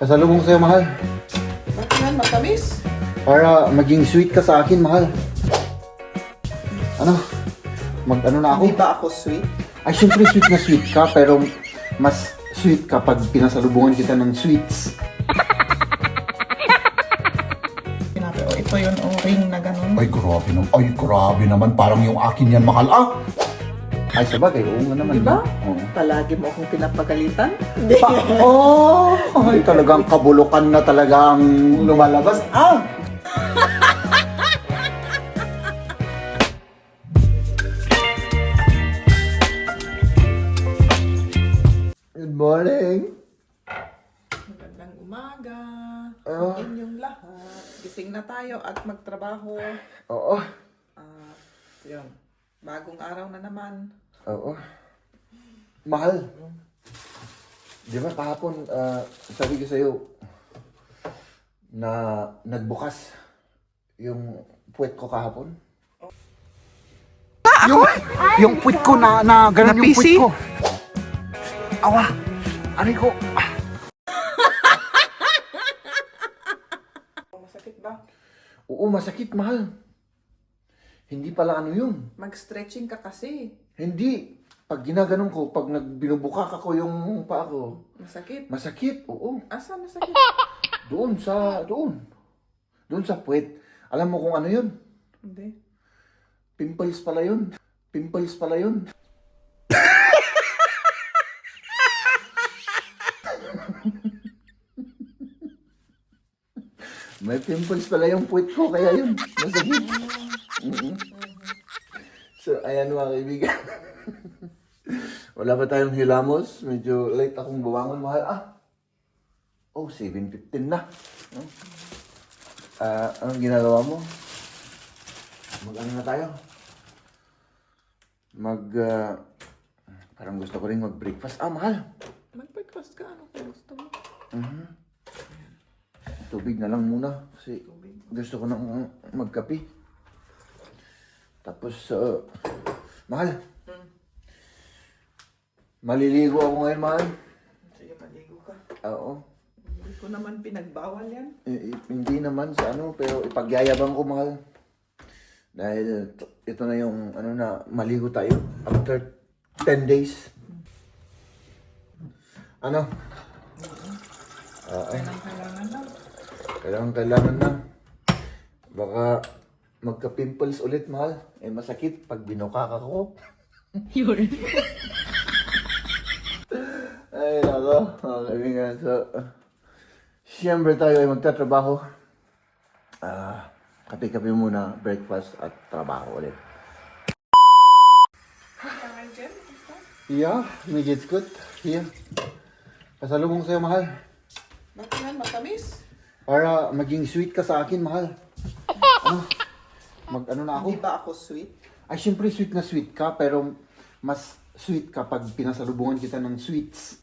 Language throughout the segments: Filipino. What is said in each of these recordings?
Pasalubong sa'yo, mahal. Bakit yan, matamis? Para maging sweet ka sa akin, mahal. Ano? Mag-ano na ako? Hindi ba ako sweet? Ay, syempre sweet ka, pero mas sweet kapag pinasalubungan kita ng sweets. Sinabi, oh, ito yung ring na ganun. Ay, grabe naman. Parang yung akin yan, mahal. Ah! Ay, sabagay. Oo nga naman. Diba? Oo. Palagi mo akong pinapagalitan? Oh! Ay, talagang kabulukan na talagang lumalabas. Ah! Good morning. Magandang umaga. Oh. Sa inyong lahat. Gising na tayo at magtrabaho. Oo. Yun. Bagong araw na naman. Oo. Mahal. Di ba kahapon, sabi ko sa'yo na nagbukas yung puwet ko kahapon? Yung puwet ko na ganun yung puwet ko. Awa! Aray ko! Masakit ba? Oo, masakit, mahal. Hindi pala ano yun. Mag-stretching ka kasi. Hindi. Pag ginaganon ko, pag binubukak ako yung paa ko, Masakit. masakit. Oo. Asa masakit? Doon sa puwet. Alam mo kung ano yun? Hindi. Pimples pala yun. Pimples pala yun. May pimples pala yung puwet ko, kaya yun. Masakit. So, ayan mga kaibigan. Wala pa tayong hilamos. Medyo late akong bumangon, mahal. Oh, 7:15 na. Anong ginagawa mo? Mag-ano na tayo? Parang gusto ko rin mag-breakfast. Mahal. Mag-breakfast ka. Ano kung gusto mo? Tubig na lang muna. Kasi gusto ko nang magkape. Tapos, mahal. Maliligo ako ngayon, mahal. Sige, maligo ka. Oo. Hindi ko naman pinagbawal yan. Hindi naman sa ano, pero ipagyayabang ko, mahal. Dahil ito na yung, maligo tayo after 10 days. Ano? Kailangan na. Kailangan na. Baka magka-pimples ulit, mahal. Masakit pag binukak ako. Yun. Ay, nako. Mga kaibigan. So, siyempre tayo ay magtatrabaho. Kape-kape muna, breakfast at trabaho ulit. Yeah, may gets good. Here. Pasalubong sa'yo, mahal. Bakit yan, matamis? Para maging sweet ka sa akin, mahal. Mag-ano na ako? Hindi ba ako sweet? Ay, syempre sweet ka, pero mas sweet kapag pinasalubungan kita ng sweets.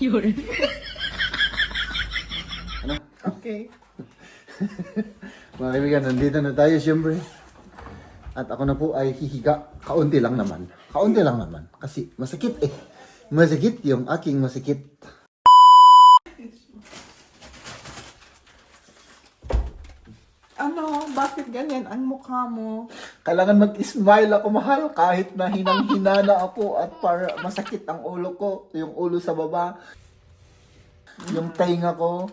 Yun. Okay. Mga kaibigan, nandito na tayo syempre. At ako na po ay hihiga. Kaunti lang naman. Kasi masakit eh. Masakit yung aking masakit. Ano? Bakit ganyan ang mukha mo? Kailangan mag-smile ako, mahal. Kahit na hinang-hina na ako at para masakit ang ulo ko. Yung ulo sa baba. Yung tainga ko.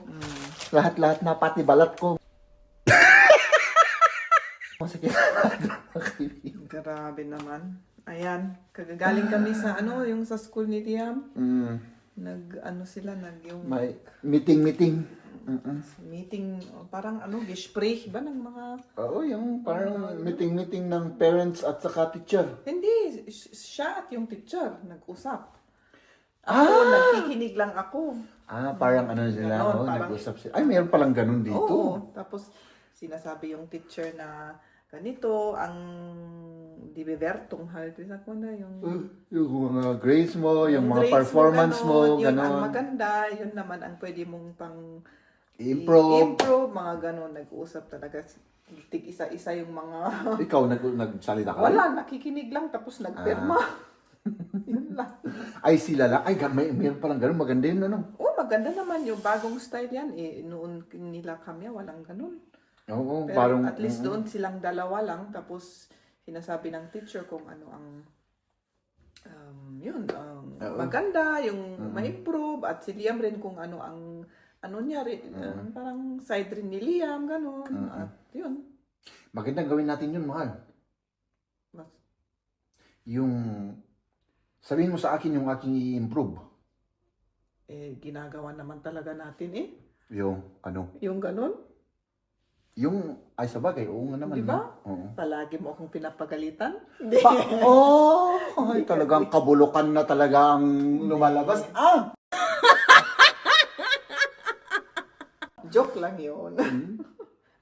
Lahat-lahat na, pati balat ko. Masakit. Grabe naman. Ayan, kagagaling kami sa yung sa school ni Tiam. Sila, yung May meeting. meeting, parang gespräch ba ng mga... Oo, yung parang meeting ng parents at saka teacher. Hindi, siya at yung teacher, nag-usap. Ako, nagkikinig lang ako. Parang sila, Ganon, parang- nag-usap sila. Ay, mayroon palang ganun dito. Oo, tapos sinasabi yung teacher na ganito, ang dibebertong haltis ako na yung... Yung mga grades mo, yung mga grades performance mo, Yun ang gano'n. maganda, yun naman ang pwede mong Improve. mga gano'n, nag-uusap talaga. Tig isa-isa yung mga... Ikaw, nagsalita ka? Wala, nakikinig lang, tapos nagpirma. Yun lang. Ay, sila lang. Ay, mayroon palang ganun. Maganda yun, ano? Oh, maganda naman yung bagong style yan. Eh, noon nila kami, walang ganun. Oo, Pero parang... at least doon silang dalawa lang. Tapos, sinasabi ng teacher kung ano ang Oo. maganda, yung ma-improve. At si Liam rin kung ano ang ano niya rin. Parang side rin ni Liam, ganun. At yun. Magandang gawin natin yun, mahal. Mas- Yung... Sabihin mo sa akin yung aking i-improve. Eh, ginagawa naman talaga natin eh. Yung, ano? Yung ganun. Yung, ay sa bagay, oo nga naman. Di ba? no? Oo. Palagi mo akong pinapagalitan. Oh, ay, talagang kabulukan na talaga ang lumalabas. Ah! Joke lang yun.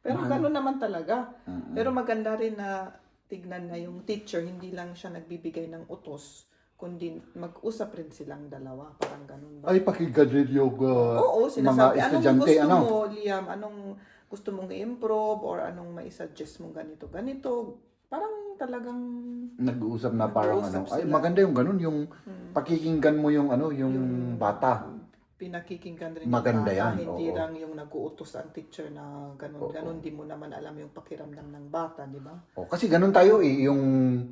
Pero Mahal. gano'n naman talaga. Mm-mm. Pero maganda rin na tignan na yung teacher, hindi lang siya nagbibigay ng utos, kundi mag-usap rin silang dalawa. Parang ganun ba? Ay, pakinggan rin yung Oo, mga sinasabi, anong estudyante, gusto ano? mo, Liam? Anong gusto mong i-improve or anong mai-suggest mong ganito? Parang talagang Nag-uusap na parang Nag-uusap ano. Ay, sila. maganda yung ganun, yung pakikinggan mo yung ano, yung bata. pinakikinggan rin Maganda yung bata, yan, hindi oo. lang yung nag-uutos ang teacher na ganun, di mo naman alam yung pakiramdam ng bata, di ba? Oh, kasi ganun tayo eh, yung,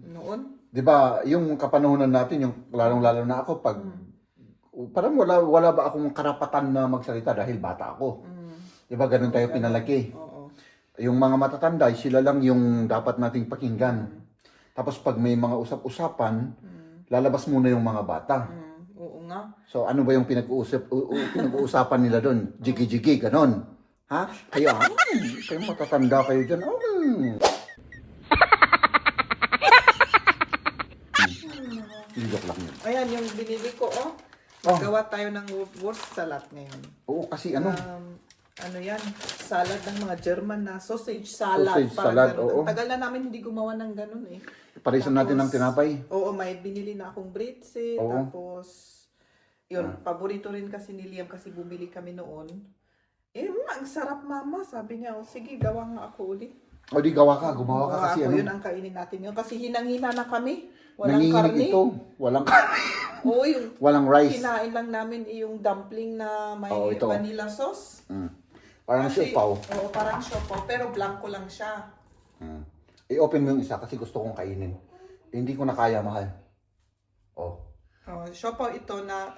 Noon, 'di ba, yung kapanahunan natin, yung lalong-lalo na ako pag parang wala ba akong karapatan na magsalita dahil bata ako. 'Di ba, ganun tayo pinalaki. oo. Yung mga matatanda, sila lang yung dapat nating pakinggan. Tapos pag may mga usap-usapan, lalabas muna yung mga bata. Oo nga. So ano ba yung pinag-uusapan nila doon? Jigi-jigi, ganon. Ha? Kayo, kayo matatanda kayo dyan. Joke lang yun. Ayan, yung binili ko, Oh. Gawa tayo ng wurst salad ngayon. Oo, kasi ano, Ano yan? Salad ng mga German na sausage salad. Sausage parang salad, ganun. oo. Ang tagal na namin hindi gumawa ng ganun eh. parisan natin ng tinapay. Oo, may binili na akong britse. Oo. Tapos, yun, paborito rin kasi ni Liam kasi bumili kami noon. Eh, ang sarap mama. Sabi niya, oh, sige, gawa nga ako ulit. O di gawa ka, gumawa ka kasi Ako, ano. yun ang kainin natin yun. Kasi hinang-hina na kami. Walang Nanginginig karne. ito. Walang karne. Oo, yung Walang rice. kinain lang namin yung dumpling na may Oo, ito. vanilla sauce. Parang Kasi- sipaw. Oo, parang siopaw. Pero blanco lang siya. I-open mo yung isa kasi gusto kong kainin. Hindi ko na kaya, mahal. Oh. Oh, siopaw ito na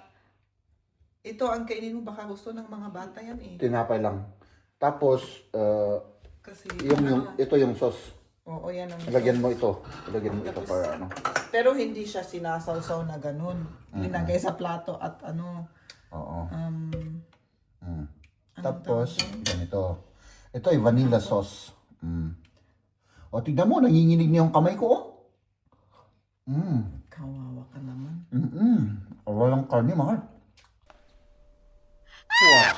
ito ang kainin mo, baka gusto ng mga bata yan eh. Tinapay lang. Tapos, Kasi ito yung sauce. Oo, yan ang Ilagyan mo ito. Ilagyan mo ito Tapos, para ano. Pero hindi siya sinasawsaw na ganun. Linagay sa plato at ano, Oo. anong Tapos, tawag doon? ganito. Ito ay vanilla sauce. O, tignan mo, nanginginig niya yung kamay ko, oh. Kawawa ka naman. Walang karne, mahal. Wow.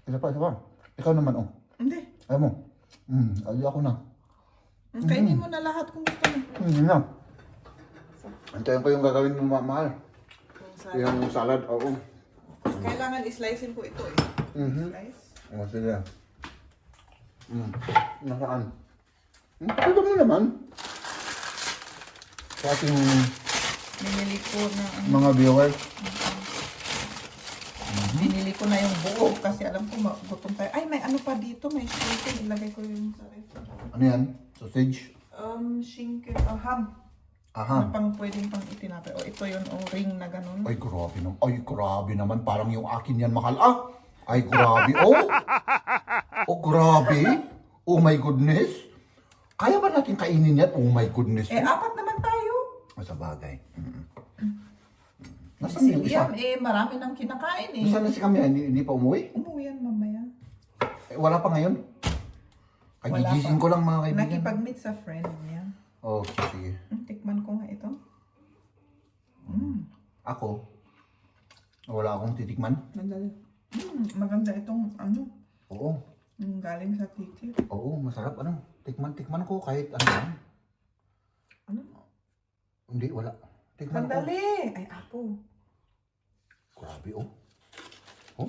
Isa pa. Ikaw naman, oh. Hindi. Ayaw mo. Ayaw ako na. Kainin mo na lahat kung gusto mo. Hindi na. Antayin ko yung gagawin mo, mahal. Kung sa- Yung salad, oo. Kailangan islicein ko ito eh. Slice. O, sige. Nasaan? Pakita mo naman. Sa ating Binili ko na mga viewers. binili ko na yung buo kasi alam ko gutom tayo. Ay, may ano pa dito, may shinken. Ilagay ko yung sa ref. Ano yan? Sausage? Shinken, ham. Aha. Na pang pwedeng pang itinapay. O ito yun, o ring na ganun. Ay, grabe naman. Ay, grabe naman. Parang yung akin yan, mahal. Ah! Ay, grabe. Oh! Oh, grabe. Oh my goodness. Kaya ba natin kainin yan? Oh my goodness. Eh, apat naman tayo. Sa bagay. Si Nasaan yung isa? Liam, marami nang kinakain eh. Nasaan na si Kamya? Hindi pa umuwi? Umuwi yan mamaya. Wala pa ngayon? Wala Kagigising pa. ko lang, mga kaibigan. Nakipag-meet sa friend niya. Okay, sige. Tikman ko nga ito. Ako, wala akong titikman. Mandali. Maganda itong ano, Oo. yung galing sa titi. Oo, masarap. Ano? Tikman ko kahit ano lang. Ano? Hindi, wala. Tikman ko. Mandali! Ay, apo. Grabe, oh. Oh.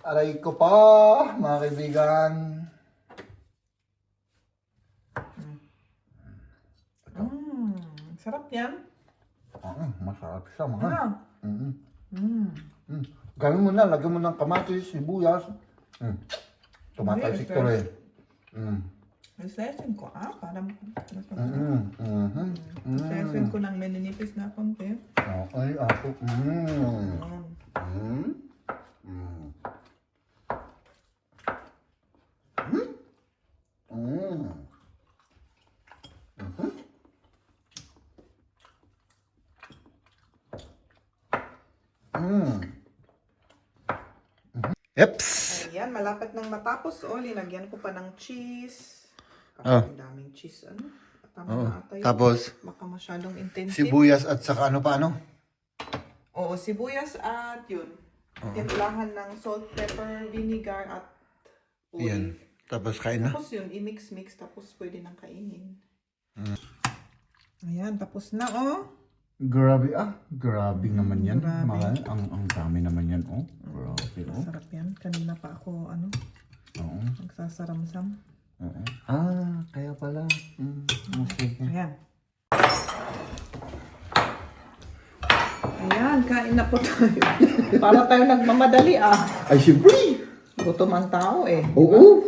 Aray ko pa, mga kaibigan. yan. Masarap siya, mahal. Ah. Mm. Mm. Gawin mo na, lagyan mo ng kamatis, sibuyas. Tumatalsik to rin. Isesin ko, para Mm. isesin ko ng meninipis na konti. Okay, ako. Eps! Ayan, malapit nang matapos. Linagyan ko pa ng cheese. Ah. Ang daming cheese, ano? Tama Oo. na ata yun. Tapos, Baka masyadong intensive. sibuyas at saka ano pa ano? Oo, sibuyas at yun. Timplahan ng salt, pepper, vinegar at Yan. olive. Tapos kain na. Tapos yun, i-mix-mix. Tapos pwede nang kainin. Ayan, tapos na, Grabe grabe naman yan. Grabe. Mahal, ang dami naman yan, oh. Grabe, oh. Masarap yan. Kanina pa ako, Oo. nagsasaramsam. Oo. Kaya pala. Okay. Ayan. Ayan, kain na po tayo. Para tayo nagmamadali, Ay, siyempre! Gutom ang tao, Oo.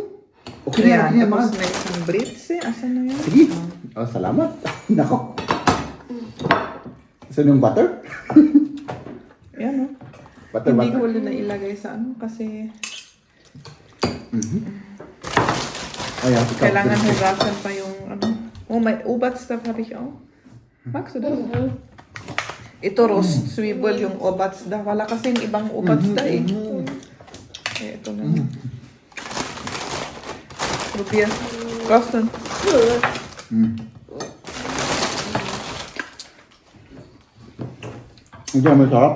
Okay na, Ayan, mahal. tapos may isang brits, Asan na yan? Sige. Salamat. Nako. Saan yung butter? Ayan, Butter, Hindi butter. ko na ilagay sa kasi Ayan, kailangan hugasan pa yung may ubat stuff habe ich auch. Magst du das? Ito roast swivel yung ubats da. Wala kasing ibang ubats da eh. Ito na. Probier. Kosten. Hindi naman sarap.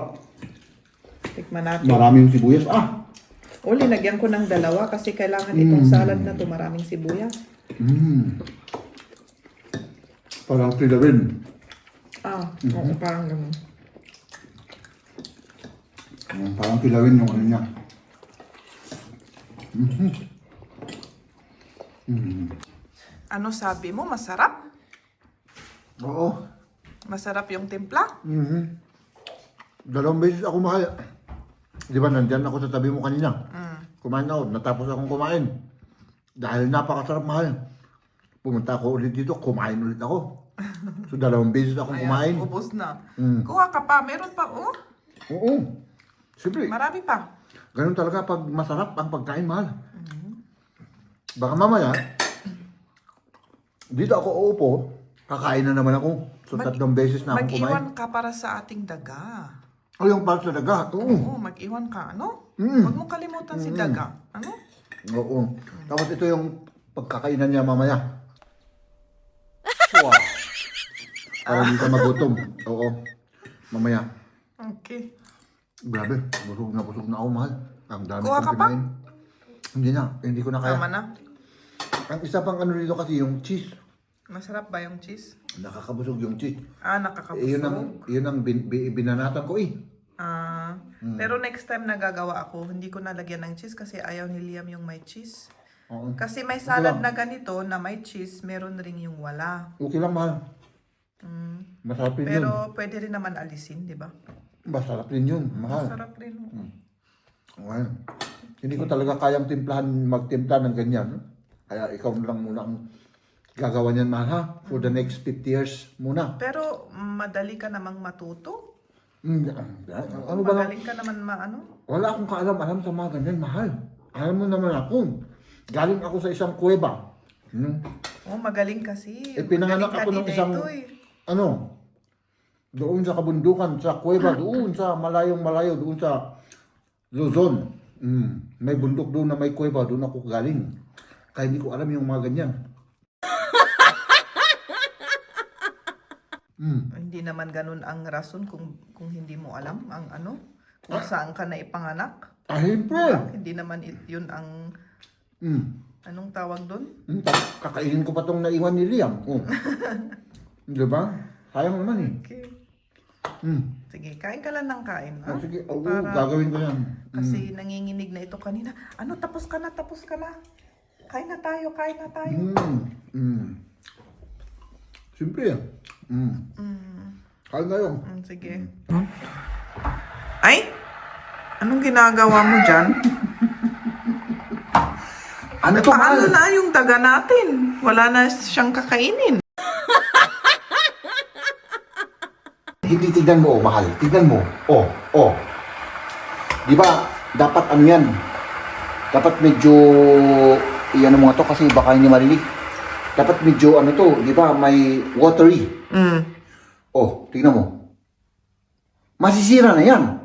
Tikman natin. Maraming sibuyas. Linagyan ko ng dalawa kasi kailangan itong salad na to maraming sibuyas. Parang kilawin. Oo, parang ganun. Parang kilawin yung ano niya. Ano sabi mo? Masarap? Oo. Masarap yung timpla? Dalawang beses ako mahal. Di ba nandyan ako sa tabi mo kanina? Kumain ako. Natapos akong kumain. Dahil napakasarap mahal. Pumunta ako ulit dito. Kumain ulit ako. So dalawang beses akong kumain. Ubos na. Kuha ka pa. Meron pa, Oo. Siyempre. Marami pa. Ganun talaga pag masarap ang pagkain mahal. Baka mamaya, dito ako uupo, kakain na naman ako. So tatlong beses na akong kumain. Mag-iwan ka para sa ating daga. Yung para sa daga. Oo. Oo, mag-iwan ka, Huwag mo kalimutan si daga. Oo. Tapos ito yung pagkakainan niya mamaya. Wow. Para hindi ka magutom. Oo. Mamaya. Okay. Grabe. Busog na ako, mahal. Ang dami Kuha kong ka pa? kinain. Hindi na. Hindi ko na kaya. Tama na. Ang isa pang ano dito kasi yung cheese. Masarap ba yung cheese? Nakakabusog yung cheese. Nakakabusog. Yun ang binanatan ko eh. Pero next time na gagawa ako, hindi ko nalagyan ng cheese kasi ayaw ni Liam yung may cheese. Oo. Kasi may salad na ganito na may cheese, meron rin yung wala. Okay lang, mahal. Masarap rin yun. Pero pwede rin naman alisin, di ba? Masarap rin yun, mahal. Masarap rin. Okay. Hindi ko talaga kayang timplahan, magtimpla ng ganyan. Kaya ikaw na lang muna ang gagawa niyan, mahal, ha? For the next 50 years muna. Pero madali ka namang matuto. Ano ba lang? Magaling ka naman Wala akong kaalam-alam sa mga ganyan, mahal. Alam mo naman ako. Galing ako sa isang kuweba. Magaling kasi. Pinanganak ako ng isang, doon sa kabundukan, sa kuweba, doon sa malayong-malayo, doon sa Luzon. May bundok doon na may kuweba, doon ako galing. Kaya hindi ko alam yung mga ganyan. Hindi naman ganun ang rason kung hindi mo alam ang kung saan ka na ipanganak. Siyempre. Hindi naman yun ang anong tawag doon? Kakainin ko pa tong naiwan ni Liam. Di ba? Sayang naman eh. Okay. Sige, kain ka lang ng kain. Sige, gagawin ko yan. Kasi nanginginig na ito kanina. Tapos ka na. Kain na tayo. Siyempre. Kain na yun. Sige. Ay! Anong ginagawa mo dyan? Ano to, mahal? Paano na yung daga natin? Wala na siyang kakainin. Hindi, tignan mo, mahal. Tignan mo. Oh. Di ba, dapat ano yan? Dapat medyo, iyan mo nga to kasi baka hindi marinig. Dapat medyo ano to, di ba, may watery. Oh, tignan mo. Masisira na yan.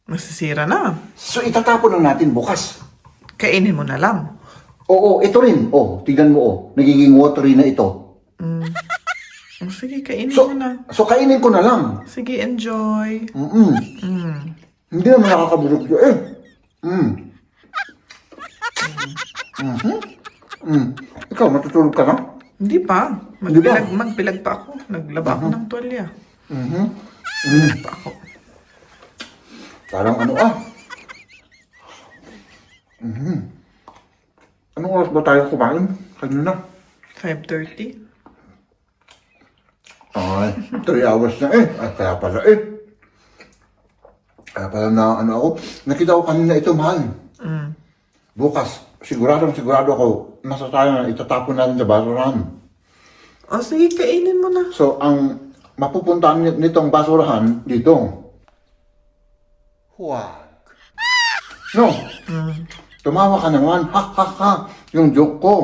Masisira na. So, itatapon lang natin bukas. Kainin mo na lang. Oo, ito rin. Oh, tignan mo, oh. Nagiging watery na ito. Sige, kainin So, mo na. so kainin ko na lang. Sige, enjoy. Hindi naman nakakaburog yun eh. Ikaw, matutulog ka na? Hindi pa. Hindi ba? Magbilag pa ako. Naglaba ako ng tuwalya. Pa ako. Parang ano Anong oras ba tayo kumain? Kanina? 5:30. Ay, 3 hours na eh. Ay, kaya pala eh. Kaya pala na ano ako. Nakita ko kanina ito, mahal. Bukas, sigurado ako, nasa tayo na itatapon natin sa basurahan. O sige, kainin mo na. So, ang mapupuntahan nitong basurahan dito. Huwag. No. Tumawa ka naman. Ha, ha, ha. Yung joke ko.